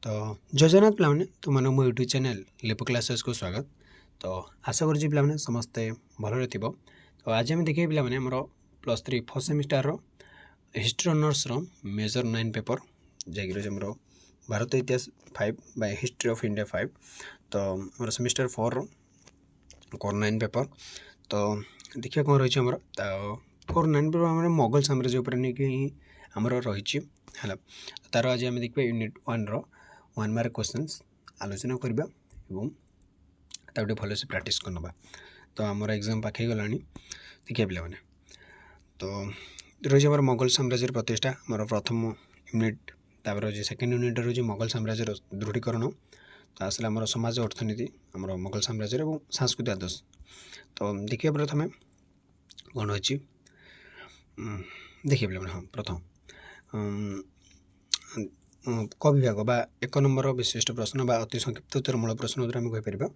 तो जय जगन्नाथ पे तुम मो यूट्यूब चैनल लिपो क्लासेस को स्वागत। तो आशा करुँच पे समस्ते भल थो। तो आज आम देखिए पे आमर +3 first semester history honours major 9 paper जैक आमर भारत इतिहास 5 बाय हिस्ट्री ऑफ इंडिया 5। तो आम सेमिस्टर 4 कोर 9 पेपर। तो देखिए कौन रही आमर कोर 9 पेपर आम मोगल साम्राज्य उपर नहीं आमर रही है। तार आज आम देखिए यूनिट 1 1 मार्क क्वेश्चंस आलोचना करबा एवं ताउटे भलसे प्रैक्टिस करनबा। तो आमर एग्जाम पाखे गला देखिए पे मैंने तो रही आम मोगल साम्राज्य प्रतिष्ठा आमर प्रथम यूनिट तापर रही सेकेंड यूनिट रही मोगल साम्राज्य दृढ़ीकरण। तो आसला आमर समाज अर्थनीति आमर मोगल साम्राज्य और सांस्कृतिक आदर्श। तो देखिए प्रथम कौन अच्छी देखिए पे हाँ प्रथम क विभाग बा 1 नंबर विशिष्ट प्रश्न बा अति संक्षिप्त उत्तरमूलक प्रश्न उत्तर आम कहीपर।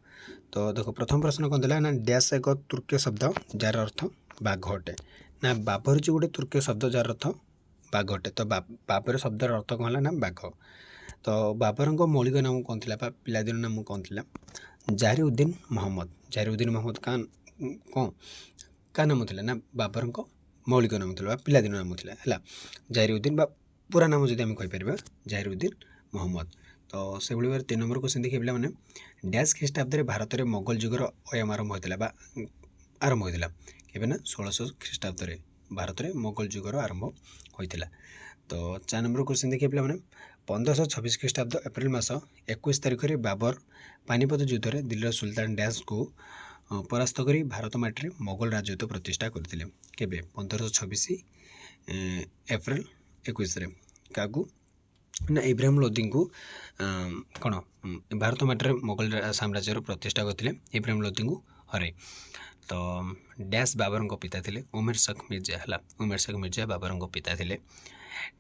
तो देखो प्रथम प्रश्न कौन था ना डैश एक तुर्कीय शब्द जार अर्थ बाघ अटे ना बाबर जो गोटे तुर्कीय शब्द जार अर्थ बाघ अटे। तो बाबर शब्दर अर्थ कौन है ना बाघ। तो बाबर मौलिक नाम कौन थी पिलादिन नाम कौन थी जाहिरुद्दीन मोहम्मद। जाहिरुद्दीन मोहम्मद कौन क्या नाम थी ना बाबर मौलिक नाम थी पिलादिन नाम थी है जाहिरुद्दीन बा पूरा नाम जब आम कहीपर जाहिरुद्दीन मोहम्मद। तो से भाई 3 नंबर क्वेश्चन देखिए पे मैंने डैश ख्रीष्टाब्द मोगल मोगल जुगर अयम आरंभ होता आरंभ होता के ना 1600 ख्रीष्टाब्द भारत में मोगल जुगर आरंभ होता। तो 4 नंबर क्वेश्चन देखिए पे मैंने 1526 ख्रीष्टाब्द एप्रिल मास 21 तारिख में बाबर पानीपत युद्ध में दिल्ली सुल्तान डैश को परास्त कर भारत माटी में मोगल राजत्व प्रतिष्ठा करते 1526 एप्रिल 21 क्या ना इब्राहिम लोदी को कौन भारत माटी में मोगल साम्राज्य प्रतिष्ठा करते इब्राहिम लोदी को हर। तो डैश बाबर पिता थे उमेर शेख मिर्जा है उमेर शेख मिर्जा बाबर पिता थे।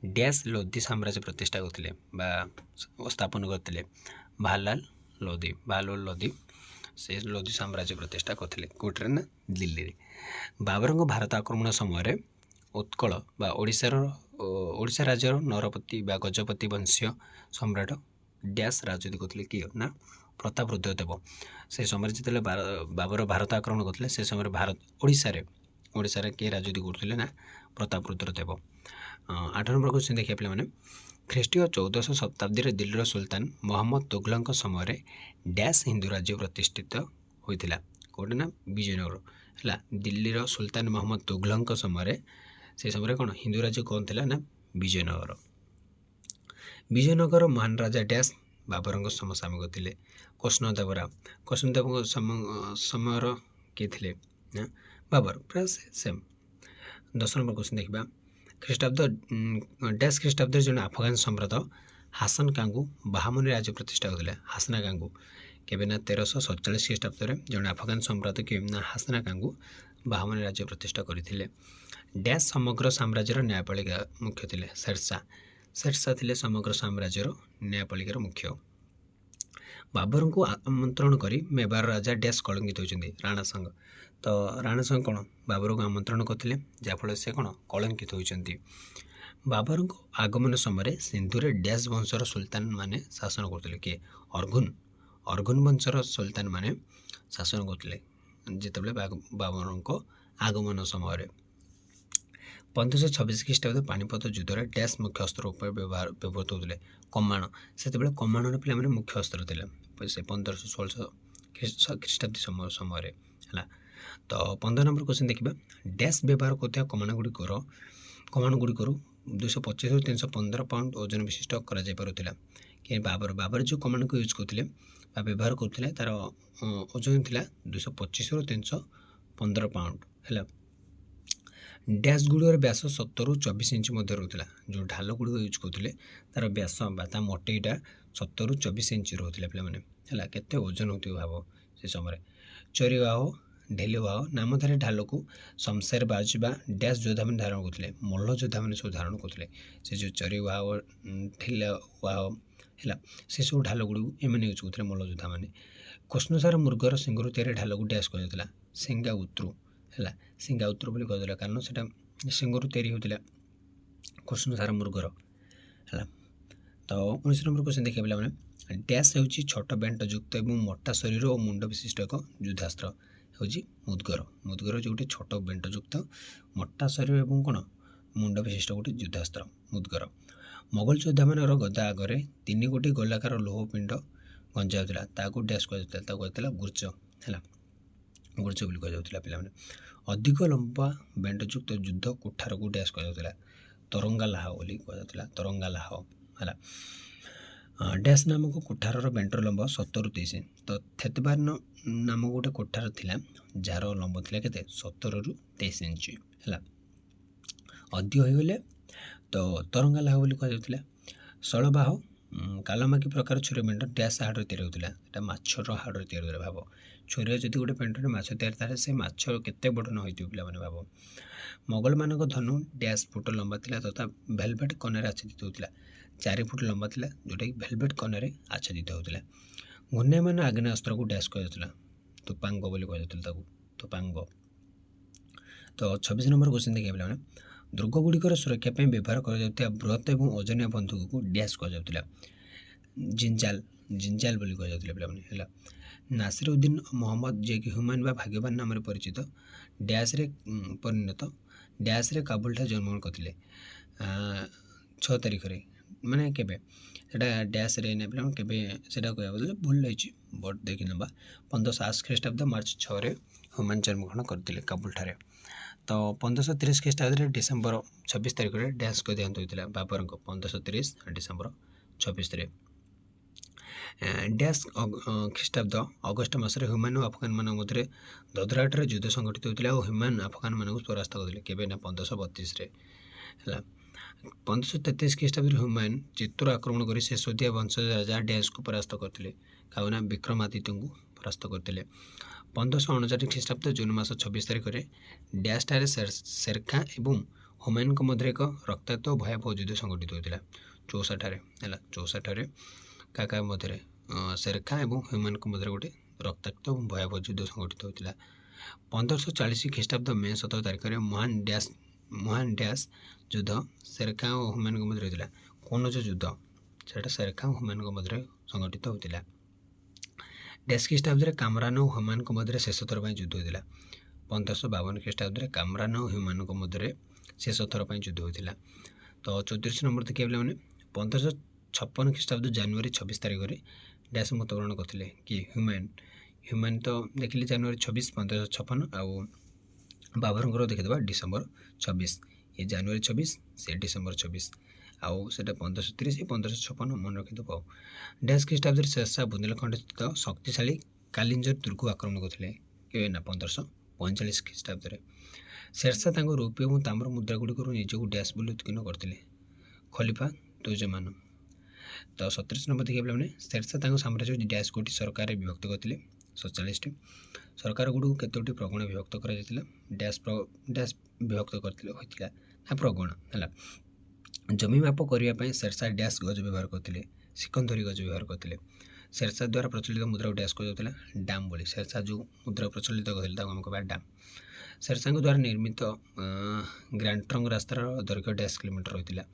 डैश लोदी साम्राज्य प्रतिष्ठा करते स्थापन करते बहालाल लोदी से लोदी साम्राज्य प्रतिष्ठा करते कौटे ना दिल्ली। बाबर भारत आक्रमण समय उत्कल बा ओडिशा राज्यर नरपति बा गजपति वंशीय सम्राट डैश राजनीति करते किए ना प्रताप रुद्रदेव। से समय जो बाबर भारत आक्रमण करते से समय भारत ओडिशा किए राजनीति करते ना प्रताप रुद्रदेव। 8 नंबर क्वेश्चन देखिए पे मैंने ख्रीष्टीय 1400 शताब्दी दिल्लीर सुल्तान मोहम्मद तुगलक समय डैश हिंदू राज्य प्रतिष्ठित होता कौटे ना विजयनगर है। दिल्लीर सुल्तान मोहम्मद तुगलक समय से समय कौन हिंदू राज्य कौन थी ना विजयनगर। विजयनगर महान राजा डैश बाबर समसामयिक थे कृष्णदेव समय किए थे ना बाबर प्राय सेम। 10 नंबर क्वेश्चन देखा ख्रीष्टाब्द डैश ख्रीष्टाब्द जन अफगान सम्राट हासन कांगू बाहामुनि राज्य प्रतिष्ठा करते हासना कांगू के ना 1347 ख्रीष्टाब्द जन अफगान सम्राट के हासना कांगू बाहामुनि राज्य प्रतिष्ठा करते। डैश समग्र साम्राज्यर न्यायपालिका मुख्य थे शेरशाह थे समग्र साम्राज्यर न्यायपालिकार मुख्य। बाबर को आमंत्रण कर मेवार राजा डैश कलंकित होती राणा संघ। तो राणा संघ कौन बाबर को आमंत्रण करते जहाँफल से कौन कलंकित होती। बाबर को आगमन समय सिंधुरे डैश वंशर सुल्तान माने शासन करते किए अर्घुन वंशर सुल्तान माने शासन करते जिते बाबर को आगमन समय 1526 ख्रीष्टाब्द पानीपत युद्ध में डैश मुख्य अस्त्र उपर व्यवहृत होते कमाण से कमाण पे मुख्य अस्त्र थे से 1516 ख्रीष्टाब्दी समय है। तो 15 नंबर क्वेश्चन देखा डैश व्यवहार करते कमाण गुड़िकर 225 ରୁ 315 पाउंड ओजन विशिष्ट करा कि बाबर जो कमाण को यूज करते व्यवहार करते तार ओजन था 225 ରୁ 315 पाउंड है। डैश गुड़र व्यास 70 ରୁ 24 इंच मध्य रोला जो ढाल गुड़ यूज करते तार व्यास मोटेटा 70 ରୁ 24 इंच रोला पे है केते ओजन होती भाव से समय। चोरीवाह ढेलीवाह नामधारी ढाल को शमशेर बाज बा डैश योद्धा मैंने धारण करते मल्ल योद्धा मैंने सब धारण करते से जो चोरीवाह ढेलीवाह है से सब ढाल गुड़ एम यूज करते मल्ल योद्धा मैंने। कृष्णसार मृगर सिंगर तैयारी ढाल को डैश कर सिंगा उत्रु है सिंगा उत्रु बोली कहला कारण से सिंगर तैयारी होता कृष्णसार मृगर है। तो 19 नंबर क्वेश्चन देखिए पिलाମାନେ डैश ହେଉଛି ଛୋଟ ବେଣ୍ଟଯୁକ୍ତ ଏବଂ ମୋଟା ଶରୀର ଓ ମୁଣ୍ଡ ବିଶିଷ୍ଟ ଏକ ଯୁଦ୍ଧାସ୍ତ୍ର ହେଉଛି ମୁଦ୍ଗର। ମୁଦ୍ଗର ଯେଉଁଠି ଛୋଟ ବେଣ୍ଟଯୁକ୍ତ ମୋଟା ଶରୀର ଏବଂ କ'ଣ ମୁଣ୍ଡ ବିଶିଷ୍ଟ ଗୋଟେ ଯୁଦ୍ଧାସ୍ତ୍ର ମୁଦ୍ଗର। ମୋଗଲ ଯୋଦ୍ଧାମାନଙ୍କର ଗଦା ଆଗରେ 3 ଗୋଟି ଗୋଲାକାର ଲୌହ ପିଣ୍ଡ ଗଞ୍ଜା ହେଉଥିଲା ତାହାକୁ ଡ୍ୟାସ୍ କୁହାଯାଉଥିଲା। ତାକୁ କୁହାଯାଉଥିଲା ଗୁର୍ଜ ହେଲା, ଗୁର୍ଜ ବୋଲି କୁହାଯାଉଥିଲା ପିଲାମାନେ। ଅଧିକ ଲମ୍ବା ବେଣ୍ଟଯୁକ୍ତ ଯୁଦ୍ଧ କୁଠାରକୁ ଡ୍ୟାସ୍ କୁହାଯାଉଥିଲା ତରଙ୍ଗାଲାହ ବୋଲି କୁହାଯାଉଥିଲା ତରଙ୍ଗାଲାହ ହେଲା। ଡ୍ୟାସ୍ ନାମକ କୋଠାରର ବେଣ୍ଟର ଲମ୍ବ 70ରୁ 30। ତ ଥେତବାର ନାମକ ଗୋଟେ କୋଠାର ଥିଲା ଯାହାର ଲମ୍ବ ଥିଲା କେତେ 17ରୁ 23 ଇଞ୍ଚ ହେଲା। ଅଧିକ ହୋଇଗଲେ ତ ତରଙ୍ଗାଲାହ ବୋଲି କୁହାଯାଉଥିଲା। ଶଳବାହ କାଲମାକି ପ୍ରକାର ଛୁରୀ ବେଣ୍ଟ ଡ୍ୟାସ୍ ହାଡ଼ରେ ତିଆରି ହେଉଥିଲା। ଏଇଟା ମାଛର ହାଡ଼ରେ ତିଆରି ହେଉଥିଲା। ଭାବ ଛୁରୀରେ ଯଦି ଗୋଟେ ବେଣ୍ଟରେ ମାଛ ତିଆରି ତାହେଲେ ସେ ମାଛ କେତେ ବଡ଼ ନ ହୋଇଥିବ ପିଲାମାନେ ଭାବ। ମୋଗଲମାନଙ୍କ ଧନୁ ଡ୍ୟାସ୍ ଫୁଟ ଲମ୍ବା ଥିଲା ତଥା ଭେଲଭେଟ୍ କନାରେ ଆଚ୍ଛାଦିତ ହେଉଥିଲା। 4 ଫୁଟ ଲମ୍ବା ଥିଲା ଯେଉଁଟାକି ଭେଲଭେଟ୍ କନାରେ ଆଚ୍ଛାଦିତ ହେଉଥିଲା। ଘୂର୍ଣ୍ଣାୟମାନ ଆଗ୍ନେୟାସ୍ତ୍ରକୁ ଡ୍ୟାସ୍ କୁହାଯାଉଥିଲା ତୁପାଙ୍ଗ ବୋଲି କୁହାଯାଉଥିଲା ତାକୁ ତୁପାଙ୍ଗ। ତ 26 ନମ୍ବର କ୍ୱେଶ୍ଚନ୍ ଦେଖିବା ପିଲାମାନେ ଦୁର୍ଗଗୁଡ଼ିକର ସୁରକ୍ଷା ପାଇଁ ବ୍ୟବହାର କରାଯାଉଥିବା ବୃହତ ଏବଂ ଓଜନିଆ ବନ୍ଧୁକକୁ ଡ୍ୟାସ୍ କୁହାଯାଉଥିଲା ଜିଞ୍ଜାଲ ଜିଞ୍ଜାଲ ବୋଲି କୁହାଯାଉଥିଲା ପିଲାମାନେ ହେଲା। ନାସିର ଉଦ୍ଦିନ ମହମ୍ମଦ ଯିଏକି ହୁମାୟୁନ ବା ଭାଗ୍ୟବାନ ନାମରେ ପରିଚିତ ଡ୍ୟାସ୍ରେ ପରିଣତ ଡ୍ୟାସ୍ରେ କାବୁଲଠାରେ ଜନ୍ମଗ୍ରହଣ କରିଥିଲେ 6 ତାରିଖରେ ମାନେ କେବେ ସେଇଟା ଡ୍ୟାସ୍ରେ ନେବେ କେବେ ସେଇଟା କହିବାକୁ ଗଲେ ଭୁଲ ରହିଛି ବଟ୍ ଦେଖି ନେବା 1580 ଖ୍ରୀଷ୍ଟାବ୍ଦ ମାର୍ଚ୍ଚ 6ରେ ହୁମାୟୁନ ଜନ୍ମଗ୍ରହଣ କରିଥିଲେ କାବୁଲଠାରେ। ତ 1530 ଖ୍ରୀଷ୍ଟାବ୍ଦରେ ଡିସେମ୍ବର 26 ତାରିଖରେ ଡ୍ୟାସ୍ଙ୍କ ଦେହାନ୍ତ ହୋଇଥିଲା ବାବରଙ୍କ 1530 ଡିସେମ୍ବର 26ରେ। ଡ୍ୟାସ୍ ଖ୍ରୀଷ୍ଟାବ୍ଦ ଅଗଷ୍ଟ ମାସରେ ହୁମାୟୁନ ଓ ଆଫଗାନମାନଙ୍କ ମଧ୍ୟରେ ଦଦରାଟରେ ଯୁଦ୍ଧ ସଂଗଠିତ ହୋଇଥିଲା ଓ ହୁମାୟୁନ ଆଫଗାନମାନଙ୍କୁ ପରାସ୍ତ କରିଥିଲେ କେବେ ନା 1532ରେ ହେଲା। 1533 ଖ୍ରୀଷ୍ଟାବ୍ଦରେ ହୁମାୟୁନ ଚିତ୍ତୋର ଆକ୍ରମଣ କରି ଶେଷୋଦିଆ ବଂଶଜ ରାଜା ଡ୍ୟାସ୍କୁ ପରାସ୍ତ କରିଥିଲେ କାରଣ ବିକ୍ରମାଦିତ୍ୟଙ୍କୁ ପରାସ୍ତ କରିଥିଲେ। 1559 ଖ୍ରୀଷ୍ଟାବ୍ଦ ଜୁନ ମାସ 26 ତାରିଖରେ ଡ୍ୟାସ୍ଠାରେ ଶେରଖାଁ ଏବଂ ହୁମାୟୁନଙ୍କ ମଧ୍ୟରେ ଏକ ରକ୍ତାକ୍ତ ଓ ଭୟାବହ ଯୁଦ୍ଧ ସଂଗଠିତ ହୋଇଥିଲା 64ରେ ହେଲା। 64ରେ କାକା ମଧ୍ୟରେ ଶେରଖାଁ ଏବଂ ହୁମାୟୁନଙ୍କ ମଧ୍ୟରେ ଗୋଟେ ରକ୍ତାକ୍ତ ଏବଂ ଭୟାବହ ଯୁଦ୍ଧ ସଂଗଠିତ ହୋଇଥିଲା। 1540 ଖ୍ରୀଷ୍ଟାବ୍ଦ ମେ 17 ତାରିଖରେ ମହାନ ଡ୍ୟାସ୍ ଯୁଦ୍ଧ ଶେରଖାଁ ଓ ହୁମାୟୁନଙ୍କ ମଧ୍ୟରେ ହୋଇଥିଲା। କୌଣସି ଯୁଦ୍ଧ ସେଇଟା ଶେରଖାଁ ଓ ହୁମାୟୁନଙ୍କ ମଧ୍ୟରେ ସଂଗଠିତ ହୋଇଥିଲା। ଡ୍ୟାସ୍ ଖ୍ରୀଷ୍ଟାବ୍ଦରେ କାମରାନ ଓ ହୁମାୟୁନଙ୍କ ମଧ୍ୟରେ ଶେଷ ଥର ପାଇଁ ଯୁଦ୍ଧ ହୋଇଥିଲା। 1552 ଖ୍ରୀଷ୍ଟାବ୍ଦରେ କାମରାନ ଓ ହୁମାୟୁନଙ୍କ ମଧ୍ୟରେ ଶେଷ ଥର ପାଇଁ ଯୁଦ୍ଧ ହୋଇଥିଲା। ତ 34 ନମ୍ବର ଦେଖିବା ପିଲାମାନେ 1556 ଖ୍ରୀଷ୍ଟାବ୍ଦ ଜାନୁଆରୀ 26 ତାରିଖରେ ଡ୍ୟାସ୍ ମୃତ୍ୟୁବରଣ କରିଥିଲେ କି ହୁମାୟୁନ ତ ଦେଖିଲେ ଜାନୁଆରୀ 26 1556 ଆଉ ବାବରଙ୍କର ଦେଖିଦେବା ଡିସେମ୍ବର 26 ଏ ଜାନୁଆରୀ 26 ସେ ଡିସେମ୍ବର 26 ଆଉ ସେଇଟା 1530 1556 ମନେ ରଖିଦେବ। ଆଉ ଡ୍ୟାସ୍ ଖ୍ରୀଷ୍ଟାବ୍ଦରେ ଶେରଶାହ ବୁନ୍ଦେଲଖଣ୍ଡ ସ୍ଥିତ ଶକ୍ତିଶାଳୀ କାଲିଞ୍ଜର ଦୁର୍ଗକୁ ଆକ୍ରମଣ କରିଥିଲେ କେବେ ନା 1545 ଖ୍ରୀଷ୍ଟାବ୍ଦରେ। ଶେରଶାହ ତାଙ୍କ ରୌପ୍ୟ ଏବଂ ତାମ୍ର ମୁଦ୍ରାଗୁଡ଼ିକରୁ ନିଜକୁ ଡ୍ୟାସ୍ ବୋଲି ଉତ୍କୀର୍ଣ୍ଣ କରିଥିଲେ ଖଲିଫା ତୁର୍ଜମାନ। ତ 37 ନମ୍ବର ଦେଖିବା ପିଲାମାନେ ଶେରଶାହ ତାଙ୍କ ସାମ୍ରାଜ୍ୟକୁ ଡ୍ୟାସ୍ ଗୋଟି ସରକାରରେ ବିଭକ୍ତ କରିଥିଲେ 47ଟି। ସରକାରଗୁଡ଼ିକୁ କେତୋଟି ପ୍ରଗଣା ବିଭକ୍ତ କରାଯାଇଥିଲା ଡ୍ୟାସ୍ ବିଭକ୍ତ କରିଥିଲେ ହୋଇଥିଲା ନା ପ୍ରଗଣା ହେଲା। ଜମି ମାପ କରିବା ପାଇଁ ଶେରଶାହ ଡ୍ୟାସ୍ ଗଜ ବ୍ୟବହାର କରିଥିଲେ ସିକନ୍ଦରୀ ଗଜ ବ୍ୟବହାର କରିଥିଲେ। ଶେରଶାହ ଦ୍ୱାରା ପ୍ରଚଳିତ ମୁଦ୍ରାକୁ ଡ୍ୟାସ୍ କୁହାଯାଉଥିଲା ଡାମ୍ ବୋଲି। ଶେରଶାହ ଯେଉଁ ମୁଦ୍ରା ପ୍ରଚଳିତ କରିଥିଲେ ତାକୁ ଆମେ କହିବା ଡାମ୍। ଶେରଶାହଙ୍କ ଦ୍ୱାରା ନିର୍ମିତ ଗ୍ରାଣ୍ଡ ଟ୍ରଙ୍କ ରାସ୍ତାର ଦୈର୍ଘ୍ୟ ଡ୍ୟାସ୍ କିଲୋମିଟର ରହିଥିଲା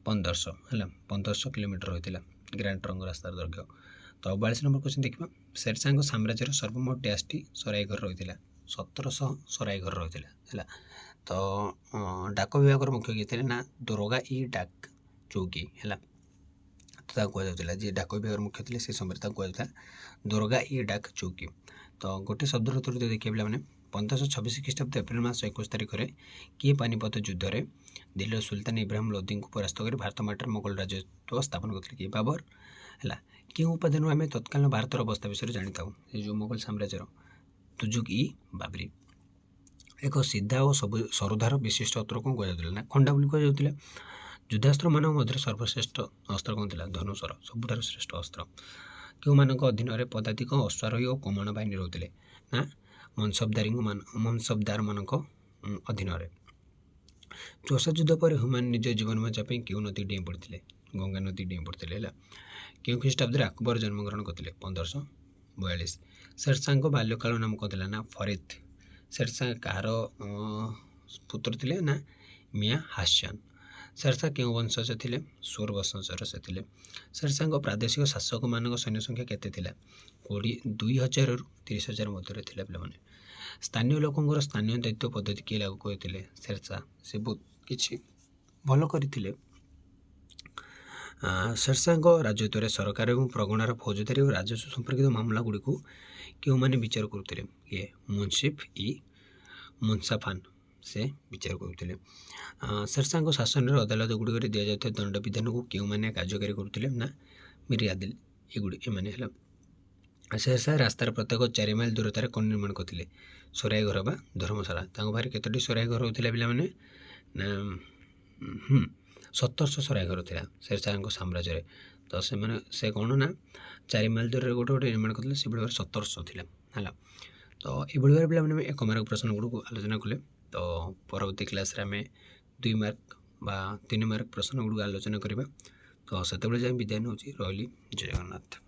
1500 ହେଲା 1500 କିଲୋମିଟର ରହିଥିଲା ଗ୍ରାଣ୍ଡ ଟ୍ରଙ୍କ ରାସ୍ତାର ଦୈର୍ଘ୍ୟ। ତ 42 ନମ୍ବର କ୍ୱେଶ୍ଚନ୍ ଦେଖିବା ଶେରଶାହଙ୍କ ସାମ୍ରାଜ୍ୟର ସର୍ବମୋଟ ଡ୍ୟାସ୍ଟି ସରାଇ ଘର ରହିଥିଲା 1700 ସରାଇ ଘର ରହିଥିଲା ହେଲା। ତ ଡାକ ବିଭାଗର ମୁଖ୍ୟ କିଏ ଥିଲେ ନା ଦରୋଗା ଇ ଡାକ ଚୌକି ହେଲା। ତ ତାକୁ କୁହାଯାଉଥିଲା ଯିଏ ଡାକ ବିଭାଗର ମୁଖ୍ୟ ଥିଲେ ସେ ସମୟରେ ତାକୁ କୁହାଯାଉଥିଲା ଦରୋଗା ଇ ଡାକ ଚୌକି। ତ ଗୋଟେ ଶବ୍ଦର ଉତ୍ତର ଦେଖିବା ପିଲାମାନେ 1526 ଖ୍ରୀଷ୍ଟାବ୍ଦ ଏପ୍ରିଲ ମାସ 21 ତାରିଖରେ କିଏ ପାନିପତ ଯୁଦ୍ଧରେ ଦିଲ୍ଲୀର ସୁଲତାନ ଇବ୍ରାହିମ ଲୋଦିଙ୍କୁ ପରାସ୍ତ କରି ଭାରତ ମାଟିରେ ମୋଗଲ ରାଜତ୍ୱ ସ୍ଥାପନ କରିଥିଲେ କିଏ ବାବର ହେଲା। କେଉଁ ଉପାଦାନରୁ ଆମେ ତତ୍କାଳୀନ ଭାରତର ଅବସ୍ଥା ବିଷୟରେ ଜାଣିଥାଉ ଏ ଯେଉଁ ମୋଗଲ ସାମ୍ରାଜ୍ୟର ତୁଜୁକ୍ ଇ ବାବରି। ଏକ ସିଧା ଓ ସରୁଧାର ବିଶିଷ୍ଟ ଅସ୍ତ୍ର କ'ଣ କୁହାଯାଉଥିଲା ନା ଖଣ୍ଡା ବୋଲି କୁହାଯାଉଥିଲା। ଯୁଦ୍ଧାସ୍ତ୍ରମାନଙ୍କ ମଧ୍ୟରେ ସର୍ବଶ୍ରେଷ୍ଠ ଅସ୍ତ୍ର କ'ଣ ଥିଲା ଧନୁଶର ସବୁଠାରୁ ଶ୍ରେଷ୍ଠ ଅସ୍ତ୍ର। କେଉଁମାନଙ୍କ ଅଧୀନରେ ପଦାତିକ ଅଶ୍ୱାରୋହୀ ଓ କମାଣ ବାହିନୀ ରହୁଥିଲେ ନା ମନସବଦାରମାନଙ୍କ ଅଧୀନରେ। ଚୋଷା ଯୁଦ୍ଧ ପରେ ହୁମାୟୁନ ନିଜ ଜୀବନ ବଞ୍ଚାଇବା ପାଇଁ କେଉଁ ନଦୀ ଡେଇଁ ପଡ଼ିଥିଲେ ଗଙ୍ଗା ନଦୀ ଡେଇଁ ପଡ଼ିଥିଲେ ହେଲା। କେଉଁ ଖ୍ରୀଷ୍ଟାବ୍ଦରେ ଆକବର ଜନ୍ମଗ୍ରହଣ କରିଥିଲେ 1542। ଶେରଶାହଙ୍କ ବାଲ୍ୟକାଳ ନାମ କ'ଣ ଥିଲା ନା ଫରିଦ। ଶେରଶାହ କାହାର ପୁତ୍ର ଥିଲେ ନା ମିଆଁ ହାସନ। शेरशाह केउं वंशज थिले सोर वंशजर से थिले शेरशाह प्रादेशिक शासक मान सैन्य संख्या केते थिला 20,000 रु 30,000 मध्य थिला पिलामाने स्थानीय लोकंर स्थानीय दायित्व पद्धति किए लागू करथिले शेरशाह से बहुत किछि भल करथिले शेरशाह राजत्व सरकार और प्रगणार फौजदारी और राजस्व संपर्कित मामला गुड़ी को क्यों मैंने विचार करुले ये मुंसिफ मुंसाफान से विचार करुले शेरशाह शासन अदालत गुड़िक दि जाता दंड विधान को क्यों मैंने कार्यकारी करुले ना मीर आदिल ये शेरशाह रास्तार प्रत्येक 4 माइल दूरतार कौन निर्माण करते सोराई घर बा धर्मशाला पाखे केतोटी सोराई घर होता पे ना 1700 सोराई घर था शेरशाह साम्राज्य तो से कौन ना 4 माइल दूर गोटे गोटे निर्माण करते से भाव 1700 था है तो ये भाव पे पे 1 मार्क प्रश्न गुड़ को आलोचना कले तो परवर्ती क्लास आम 2 मार्क बा 3 मार्क प्रश्न गुड़ आलोचना करवा तो से जाए विदाय नौ रही जय जगन्नाथ।